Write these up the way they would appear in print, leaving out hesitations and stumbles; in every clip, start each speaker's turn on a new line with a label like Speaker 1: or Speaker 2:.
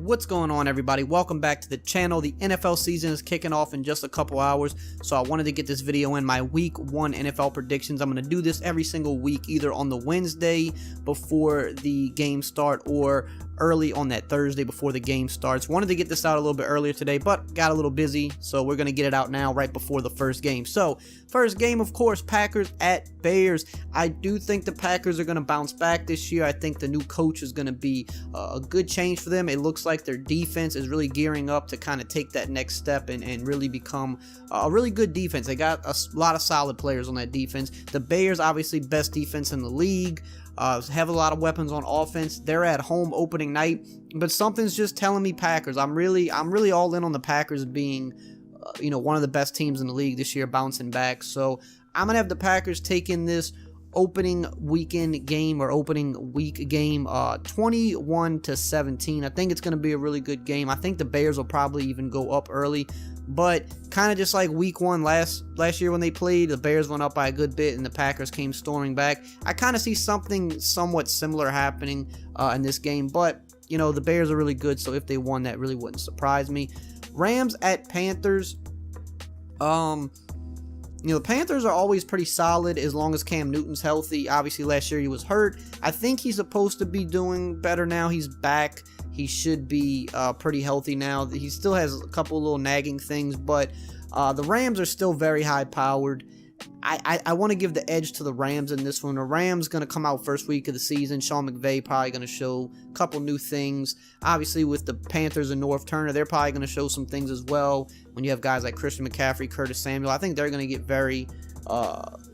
Speaker 1: What's going on, everybody? Welcome back to the channel. The NFL season is kicking off in just a couple hours, so I wanted to get this video in my week 1 NFL predictions. I'm going to do this every single week, either on the Wednesday before the game start or early on that Thursday before the game starts. Wanted to get this out a little bit earlier today, but got a little busy, so we're going to get it out now right before the first game. So, first game, of course, Packers at Bears. I do think the Packers are going to bounce back this year. I think the new coach is going to be a good change for them. It looks like their defense is really gearing up to kind of take that next step and really become a really good defense. They got a lot of solid players on that defense. The Bears, obviously, best defense in the league. Have a lot of weapons on offense. They're at home opening night, but something's just telling me Packers. I'm really all in on the Packers being, one of the best teams in the league this year, bouncing back. So I'm gonna have the Packers taking this opening weekend game or opening week game 21-17. I think it's gonna be a really good game. I think the Bears will probably even go up early. But kind of just like week 1 last year when they played, the Bears went up by a good bit and the Packers came storming back. I kind of see something somewhat similar happening in this game. But, the Bears are really good, so if they won, that really wouldn't surprise me. Rams at Panthers. The Panthers are always pretty solid as long as Cam Newton's healthy. Obviously, last year he was hurt. I think he's supposed to be doing better now. He's back. He should be pretty healthy now. He still has a couple little nagging things, but the Rams are still very high-powered. I want to give the edge to the Rams in this one. The Rams going to come out first week of the season. Sean McVay probably going to show a couple new things. Obviously, with the Panthers and North Turner, they're probably going to show some things as well. When you have guys like Christian McCaffrey, Curtis Samuel, I think they're going to get very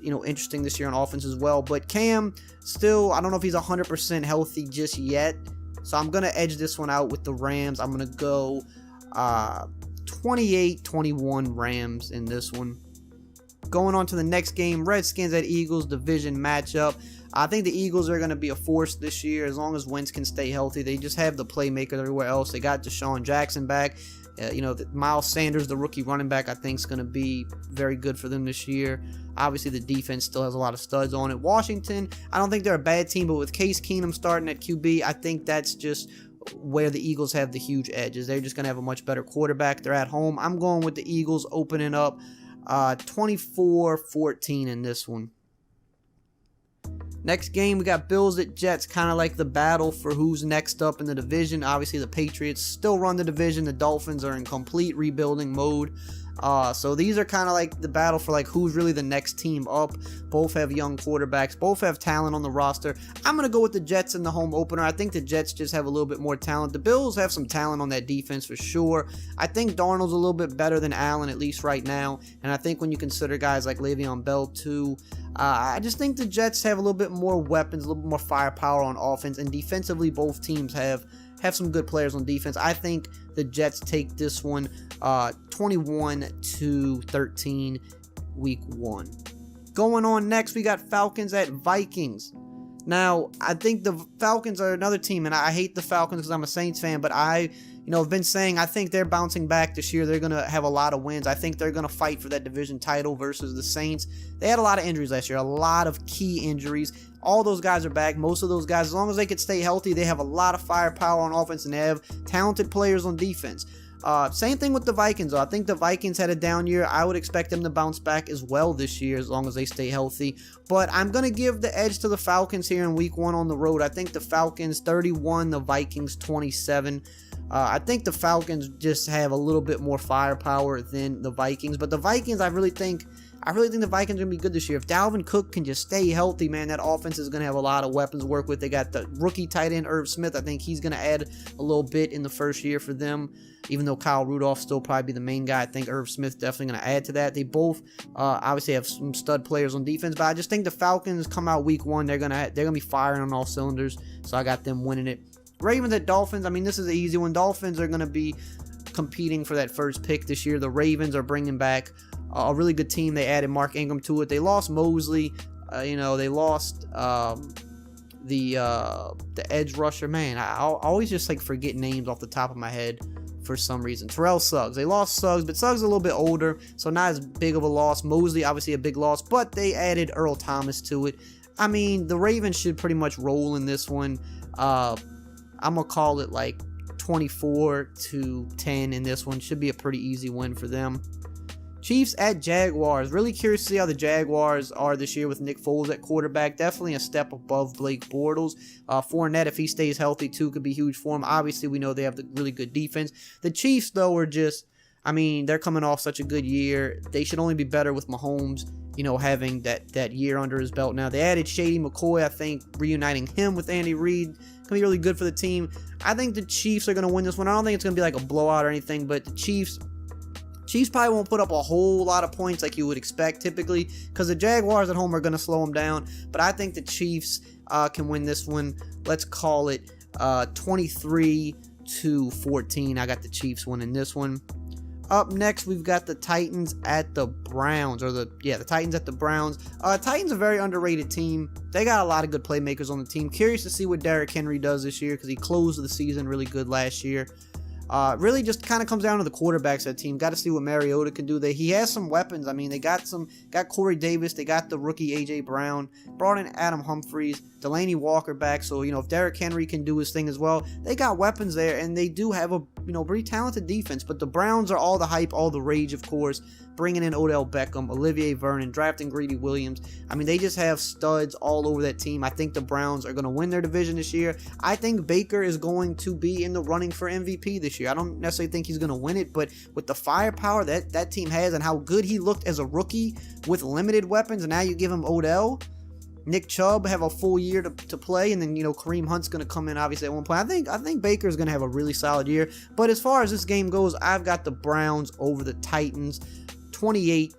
Speaker 1: interesting this year on offense as well. But Cam, still, I don't know if he's 100% healthy just yet. So I'm going to edge this one out with the Rams. I'm going to go 28-21 Rams in this one. Going on to the next game, Redskins at Eagles, division matchup. I think the Eagles are going to be a force this year as long as Wentz can stay healthy. They just have the playmakers everywhere else. They got Deshaun Jackson back. Miles Sanders, the rookie running back, I think is going to be very good for them this year. Obviously, the defense still has a lot of studs on it. Washington, I don't think they're a bad team, but with Case Keenum starting at QB, I think that's just where the Eagles have the huge edges. They're just going to have a much better quarterback. They're at home. I'm going with the Eagles opening up 24-14 in this one. Next game, we got Bills at Jets, kind of like the battle for who's next up in the division. Obviously, the Patriots still run the division. The Dolphins are in complete rebuilding mode. So these are kind of like the battle for like who's really the next team up. Both have young quarterbacks. Both have talent on the roster. I'm going to go with the Jets in the home opener. I think the Jets just have a little bit more talent. The Bills have some talent on that defense for sure. I think Darnold's a little bit better than Allen, at least right now. And I think when you consider guys like Le'Veon Bell too, I just think the Jets have a little bit more weapons, a little bit more firepower on offense. And defensively, both teams have some good players on defense. I think the Jets take this one 21-13 week 1. Going on next, we got Falcons at Vikings. Now, I think the Falcons are another team, and I hate the Falcons because I'm a Saints fan, but I've been saying I think they're bouncing back this year. They're going to have a lot of wins. I think they're going to fight for that division title versus the Saints. They had a lot of injuries last year, a lot of key injuries. All those guys are back. Most of those guys, as long as they could stay healthy, they have a lot of firepower on offense and they have talented players on defense. Same thing with the Vikings, though. I think the Vikings had a down year. I would expect them to bounce back as well this year as long as they stay healthy. But I'm going to give the edge to the Falcons here in week 1 on the road. I think the Falcons 31, the Vikings 27. I think the Falcons just have a little bit more firepower than the Vikings. But the Vikings, I really think the Vikings are going to be good this year. If Dalvin Cook can just stay healthy, man, that offense is going to have a lot of weapons to work with. They got the rookie tight end, Irv Smith. I think he's going to add a little bit in the first year for them. Even though Kyle Rudolph still probably be the main guy, I think Irv Smith definitely going to add to that. They both obviously have some stud players on defense, but I just think the Falcons come out week 1. They're gonna be firing on all cylinders, so I got them winning it. Ravens at Dolphins. I mean, this is an easy one. Dolphins are going to be competing for that first pick this year. The Ravens are bringing back a really good team. They added Mark Ingram to it. They lost Mosley. They lost the edge rusher. Man, I always just forget names off the top of my head for some reason. Terrell Suggs. They lost Suggs, but Suggs is a little bit older, so not as big of a loss. Mosley, obviously a big loss, but they added Earl Thomas to it. I mean, the Ravens should pretty much roll in this one. I'm going to call it 24-10 in this one. Should be a pretty easy win for them. Chiefs at Jaguars. Really curious to see how the Jaguars are this year with Nick Foles at quarterback. Definitely a step above Blake Bortles. Fournette, if he stays healthy too, could be huge for him. Obviously, we know they have the really good defense. The Chiefs, though, are just, I mean, they're coming off such a good year. They should only be better with Mahomes, you know, having that year under his belt now. They added Shady McCoy. I think reuniting him with Andy Reid can be really good for the team. I think the Chiefs are going to win this one. I don't think it's going to be like a blowout or anything, but the Chiefs probably won't put up a whole lot of points like you would expect typically, because the Jaguars at home are going to slow them down. But I think the Chiefs can win this one. Let's call it 23-14. I got the Chiefs winning this one. Up next, we've got the Titans at the Browns, the Titans at the Browns. Titans are a very underrated team. They got a lot of good playmakers on the team. Curious to see what Derrick Henry does this year, because he closed the season really good last year. Really just kind of comes down to the quarterbacks of that team. Got to see what Mariota can do. He has some weapons. I mean, they got Corey Davis. They got the rookie A.J. Brown. Brought in Adam Humphries. Delaney Walker back. So, you know, if Derrick Henry can do his thing as well, they got weapons there, and they do have a, you know, pretty talented defense. But the Browns are all the hype, all the rage, of course. Bringing in Odell Beckham, Olivier Vernon, drafting Greedy Williams. I mean, they just have studs all over that team. I think the Browns are going to win their division this year. I think Baker is going to be in the running for MVP this year. I don't necessarily think he's going to win it, but with the firepower that team has and how good he looked as a rookie with limited weapons, and now you give him Odell, Nick Chubb have a full year to play, and then, you know, Kareem Hunt's going to come in obviously at one point. I think Baker's going to have a really solid year. But as far as this game goes, I've got the Browns over the Titans, 28-20.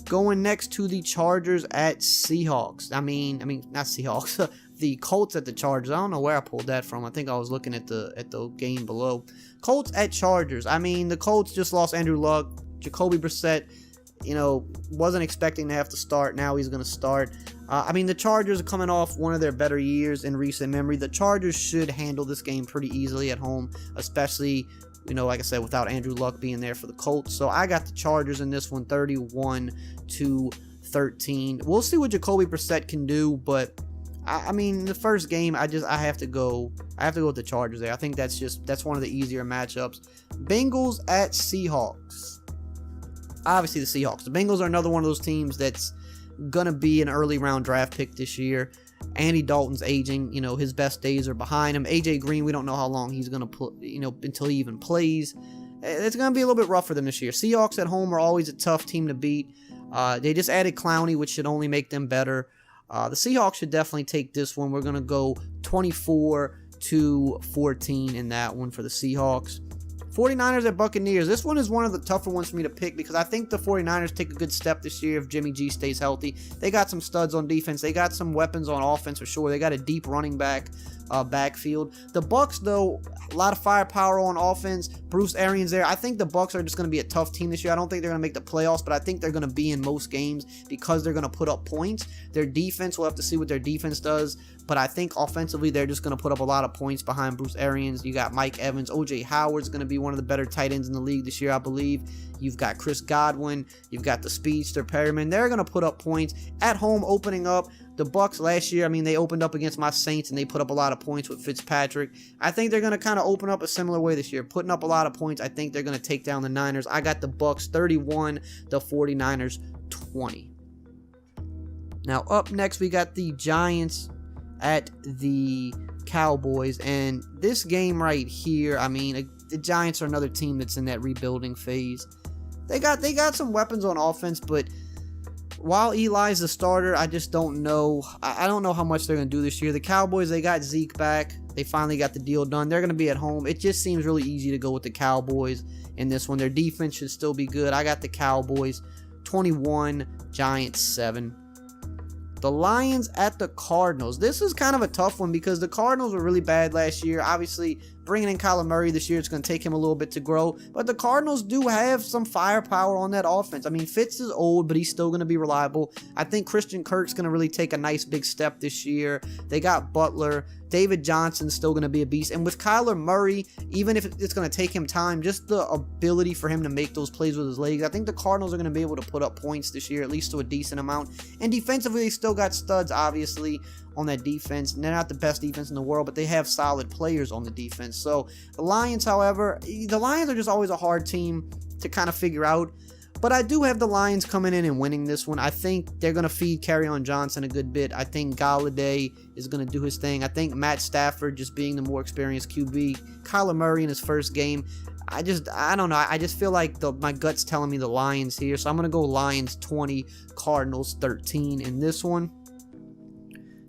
Speaker 1: Going next to the Chargers at Seahawks. I mean not Seahawks. The Colts at the Chargers. I don't know where I pulled that from. I think I was looking at the game below. Colts at Chargers. I mean, the Colts just lost Andrew Luck. Jacoby Brissett, you know, wasn't expecting to have to start. Now he's going to start. I mean, the Chargers are coming off one of their better years in recent memory. The Chargers should handle this game pretty easily at home, especially, you know, like I said, without Andrew Luck being there for the Colts. So I got the Chargers in this one, 31-13. We'll see what Jacoby Brissett can do, but I mean, the first game, I have to go with the Chargers there. I think that's one of the easier matchups. Bengals at Seahawks. Obviously the Seahawks. The Bengals are another one of those teams that's gonna be an early round draft pick this year. Andy Dalton's aging, you know, his best days are behind him. AJ Green, we don't know how long he's gonna play, you know, until he even plays. It's gonna be a little bit rough for them this year. Seahawks at home are always a tough team to beat. They just added Clowney, which should only make them better. The Seahawks should definitely take this one. We're gonna go 24-14 in that one for the Seahawks. 49ers at Buccaneers. This one is one of the tougher ones for me to pick, because I think the 49ers take a good step this year if Jimmy G stays healthy. They got some studs on defense. They got some weapons on offense for sure. They got a deep running backfield. The Bucs, though, a lot of firepower on offense. Bruce Arians there. I think the Bucs are just going to be a tough team this year. I don't think they're going to make the playoffs, but I think they're going to be in most games because they're going to put up points. Their defense, we'll have to see what their defense does, but I think offensively they're just going to put up a lot of points behind Bruce Arians. You got Mike Evans. O.J. Howard's going to be one of the better tight ends in the league this year, I believe. You've got Chris Godwin. You've got the speedster Perryman. They're going to put up points at home, opening up. The Bucs last year, I mean, they opened up against my Saints and they put up a lot of points with Fitzpatrick. I think they're going to kind of open up a similar way this year, putting up a lot of points. I think they're going to take down the Niners. I got the Bucs 31, the 49ers 20. Now up next, we got the Giants at the Cowboys, and this game right here, I mean, the Giants are another team that's in that rebuilding phase. They got some weapons on offense, but while Eli's the starter, I just don't know. I don't know how much they're going to do this year. The Cowboys, they got Zeke back. They finally got the deal done. They're going to be at home. It just seems really easy to go with the Cowboys in this one. Their defense should still be good. I got the Cowboys 21, Giants 7. The Lions at the Cardinals. This is kind of a tough one because the Cardinals were really bad last year. Obviously, bringing in Kyler Murray this year, it's going to take him a little bit to grow. But the Cardinals do have some firepower on that offense. I mean, Fitz is old, but he's still going to be reliable. I think Christian Kirk's going to really take a nice big step this year. They got Butler. David Johnson's still going to be a beast. And with Kyler Murray, even if it's going to take him time, just the ability for him to make those plays with his legs, I think the Cardinals are going to be able to put up points this year, at least to a decent amount. And defensively, they still got studs, obviously, on that defense. And they're not the best defense in the world, but they have solid players on the defense. So the Lions, however, the Lions are just always a hard team to kind of figure out. But I do have the Lions coming in and winning this one. I think they're going to feed Kerryon Johnson a good bit. I think Galladay is going to do his thing. I think Matt Stafford, just being the more experienced QB, Kyler Murray in his first game, I don't know. I just feel like my gut's telling me the Lions here. So I'm going to go Lions 20, Cardinals 13 in this one.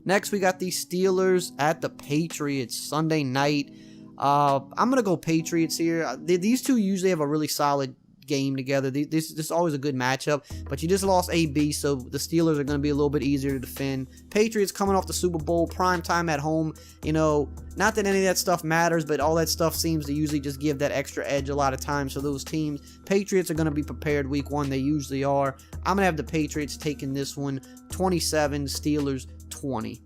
Speaker 1: Next, we got the Steelers at the Patriots Sunday night. I'm going to go Patriots here. These two usually have a really solid game together. This is always a good matchup, but you just lost AB, so the Steelers are going to be a little bit easier to defend. Patriots coming off the Super Bowl, prime time at home. Not that any of that stuff matters, but all that stuff seems to usually just give that extra edge a lot of times for those teams. Patriots are going to be prepared week one. They usually are. I'm going to have the Patriots taking this one 27, Steelers 20.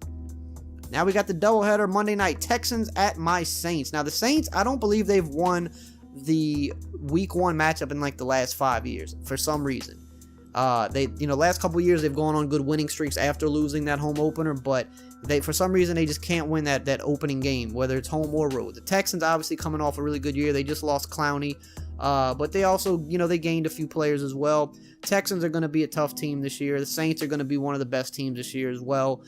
Speaker 1: Now we got the doubleheader Monday night, Texans at my Saints. Now the Saints, I don't believe they've won the week one matchup in like the last 5 years for some reason. Last couple years they've gone on good winning streaks after losing that home opener, but for some reason they just can't win that opening game, whether it's home or road. The Texans obviously coming off a really good year. They just lost Clowney, but they also, they gained a few players as well. Texans are going to be a tough team this year. The Saints are going to be one of the best teams this year as well.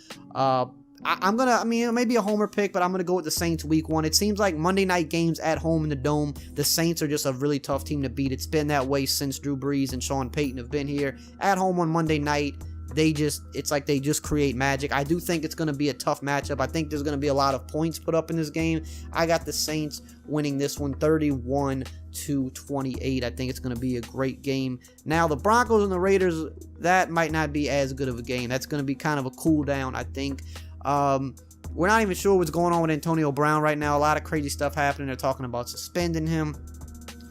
Speaker 1: Maybe a homer pick, but I'm going to go with the Saints week one. It seems like Monday night games at home in the Dome, the Saints are just a really tough team to beat. It's been that way since Drew Brees and Sean Payton have been here. At home on Monday night, it's like they just create magic. I do think it's going to be a tough matchup. I think there's going to be a lot of points put up in this game. I got the Saints winning this one 31-28. I think it's going to be a great game. Now, the Broncos and the Raiders, that might not be as good of a game. That's going to be kind of a cool down, I think. We're not even sure what's going on with Antonio Brown right now. A lot of crazy stuff happening. They're talking about suspending him.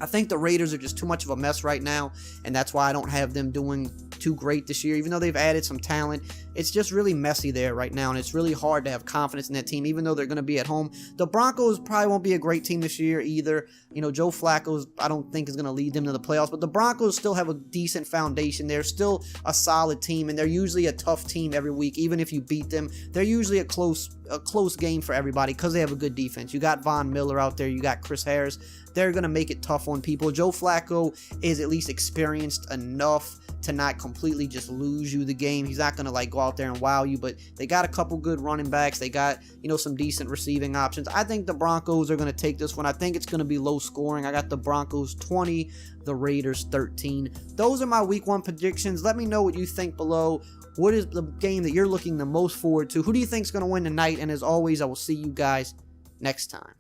Speaker 1: I think the Raiders are just too much of a mess right now, and that's why I don't have them doing too great this year. Even though they've added some talent, it's just really messy there right now, and it's really hard to have confidence in that team, even though they're going to be at home. The Broncos probably won't be a great team this year either. Joe Flacco, I don't think is going to lead them to the playoffs, but the Broncos still have a decent foundation. They're still a solid team, and they're usually a tough team every week. Even if you beat them, they're usually a close game for everybody because they have a good defense. You got Von Miller out there. You got Chris Harris. They're going to make it tough on people. Joe Flacco is at least experienced enough to not completely just lose you the game. He's not going to go out there and wow you, but they got a couple good running backs. They got, some decent receiving options. I think the Broncos are going to take this one. I think it's going to be low scoring. I got the Broncos 20, the Raiders 13. Those are my week one predictions. Let me know what you think below. What is the game that you're looking the most forward to? Who do you think is going to win tonight? And as always, I will see you guys next time.